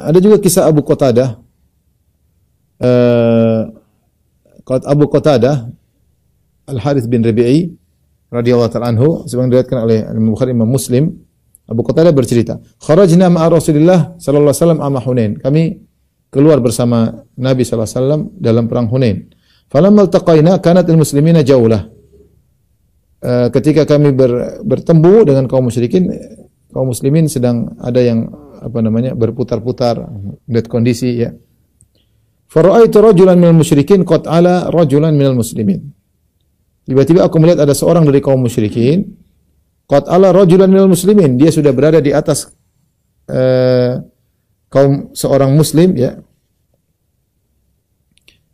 Ada juga kisah Abu Qatadah. Abu Qatadah Al-Harits bin Rabi'i radhiyallahu ta'ala anhu, sebagaimana diriwayatkan oleh Bukhari Imam Muslim. Abu Qatadah bercerita, "Kharajna ma'a Rasulillah sallallahu alaihi wasallam ama Hunain." Kami keluar bersama Nabi sallallahu alaihi wasallam dalam perang Hunain. Falamma iltaqaina kanat al-muslimina jaulah. Ketika kami bertemu dengan kaum musyrikin, kaum muslimin sedang ada yang berputar-putar, lihat kondisi ya. Fara'aitu rajulan minal musyrikin qad ala rajulan minal muslimin. Tiba-tiba aku melihat ada seorang dari kaum musyrikin, qad ala rajulan minal muslimin, dia sudah berada di atas kaum seorang muslim ya.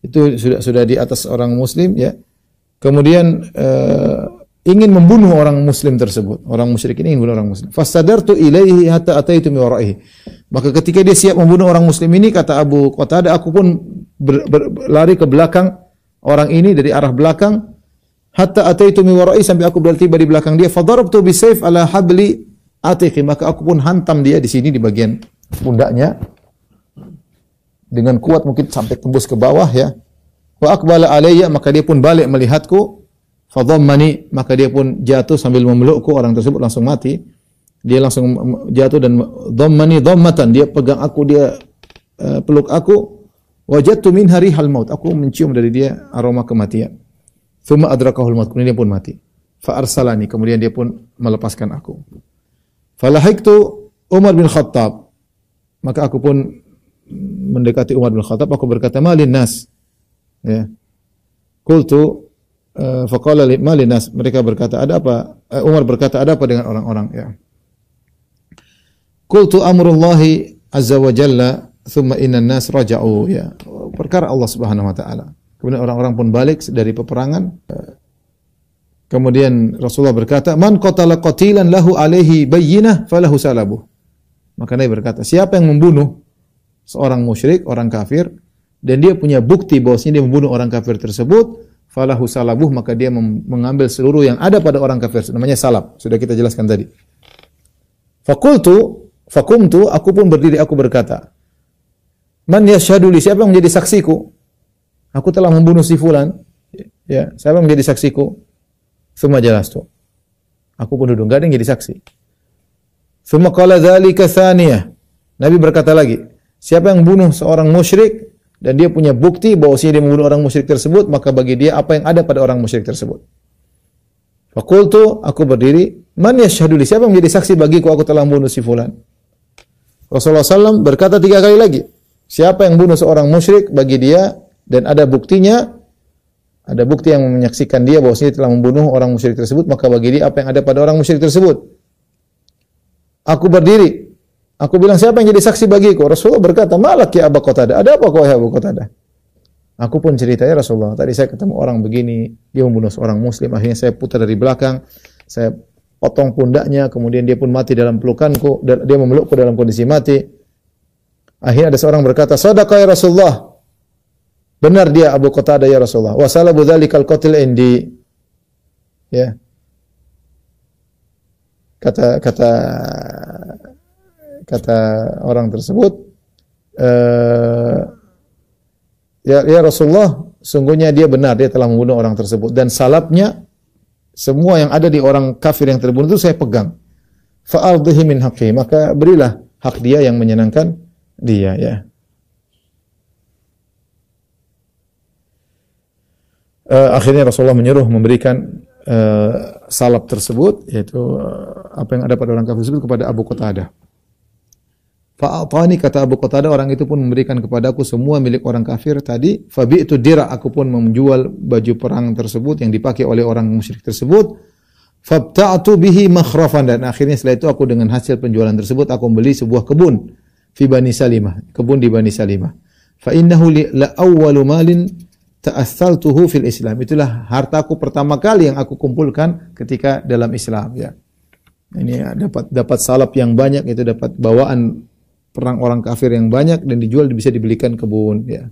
Itu sudah di atas orang muslim ya. Kemudian ingin membunuh orang muslim tersebut. Orang musyrik ini ingin membunuh orang muslim. Fastadartu ilaihi hatta ataitu min wara'ihi. Maka ketika dia siap membunuh orang muslim ini, kata Abu Qatadah, aku pun berlari ke belakang orang ini dari arah belakang, hatta ataitu min wara'ihi, sampai aku tiba di belakang dia. Fadarabtu bisayf ala habli atiqi, maka aku pun hantam dia di sini di bagian pundaknya dengan kuat, mungkin sampai tembus ke bawah ya. Wa aqbala alayya, maka dia pun balik melihatku. Fadhammani, maka dia pun jatuh sambil memelukku, orang tersebut langsung mati. Dia langsung jatuh dan dhammani dhammatan, dia pegang aku, dia peluk aku. Wajadtu min harihal maut, aku mencium dari dia aroma kematian. Tsumma adrakahul maut, kemudian dia pun mati. Fa arsalani, kemudian dia pun melepaskan aku. Falahiktu Umar bin Khattab, maka aku pun mendekati Umar bin Khattab, aku berkata, malin nas ya. Qultu faqala malin nas, mereka berkata, ada apa? Umar berkata, ada apa dengan orang-orang ya. Qultu amrullahi azza wa jalla thumma innan nas raja'u ya. Perkara Allah Subhanahu wa taala. Kemudian orang-orang pun balik dari peperangan. Kemudian Rasulullah berkata, man qatala qatilan lahu alaihi bayyinah falahu salabuh. Maka Nabi berkata, siapa yang membunuh seorang musyrik, orang kafir, dan dia punya bukti bahwasanya dia membunuh orang kafir tersebut, falahu salabuh, maka dia mengambil seluruh yang ada pada orang kafir, namanya salab, sudah kita jelaskan tadi. Fakumtu, aku pun berdiri, aku berkata, man yashhadu li, siapa yang menjadi saksiku? Aku telah membunuh si fulan. Ya, siapa yang menjadi saksiku? Tsumma jalastu. Aku pun duduk, enggak ada yang jadi saksi. Tsumma qala dzalika tsaniyah. Nabi berkata lagi, siapa yang membunuh seorang musyrik dan dia punya bukti bahwasanya dia membunuh orang musyrik tersebut, maka bagi dia apa yang ada pada orang musyrik tersebut. Faqultu, aku berdiri, man yashhadu li, siapa yang menjadi saksi bagiku aku telah membunuh si fulan? Rasulullah SAW berkata 3 kali lagi, siapa yang membunuh seorang musyrik bagi dia dan ada buktinya, ada bukti yang menyaksikan dia bahwasanya dia telah membunuh orang musyrik tersebut, maka bagi dia apa yang ada pada orang musyrik tersebut. Aku berdiri, aku bilang, siapa yang jadi saksi bagiku? Rasulullah berkata, malak ya Abu Qatadah, ada apa kau ya Abu Qatadah? Aku pun cerita, ya Rasulullah, tadi saya ketemu orang begini, dia membunuh seorang muslim, akhirnya saya putar dari belakang, saya potong pundaknya, kemudian dia pun mati dalam pelukanku, dia memelukku dalam kondisi mati. Akhirnya ada seorang berkata, sadaqa ya Rasulullah, benar dia Abu Qatadah ya Rasulullah, wa salabu dzalikal qatil indi. Ya. Kata orang tersebut, ya Rasulullah, sungguhnya dia benar, dia telah membunuh orang tersebut, dan salabnya, semua yang ada di orang kafir yang terbunuh itu saya pegang. Fa'ardhihi min haqqi, maka berilah hak dia yang menyenangkan dia ya. Akhirnya Rasulullah menyuruh memberikan salab tersebut, yaitu apa yang ada pada orang kafir tersebut, kepada Abu Qatadah. Fa'atani, kata Abu Qatadah, orang itu pun memberikan kepadaku semua milik orang kafir tadi. Fabi'tu dira, aku pun menjual baju perang tersebut yang dipakai oleh orang musyrik tersebut. Fabta'tu bihi makhrafan, dan akhirnya setelah itu aku dengan hasil penjualan tersebut aku membeli sebuah kebun fi Bani Salimah, kebun di Bani Salimah. Fa innahu la awwalu malin ta'assaltuhu fil Islam. Itulah hartaku pertama kali yang aku kumpulkan ketika dalam Islam ya. Ini dapat salab yang banyak, itu dapat bawaan perang orang kafir yang banyak, dan dijual bisa dibelikan kebun ya.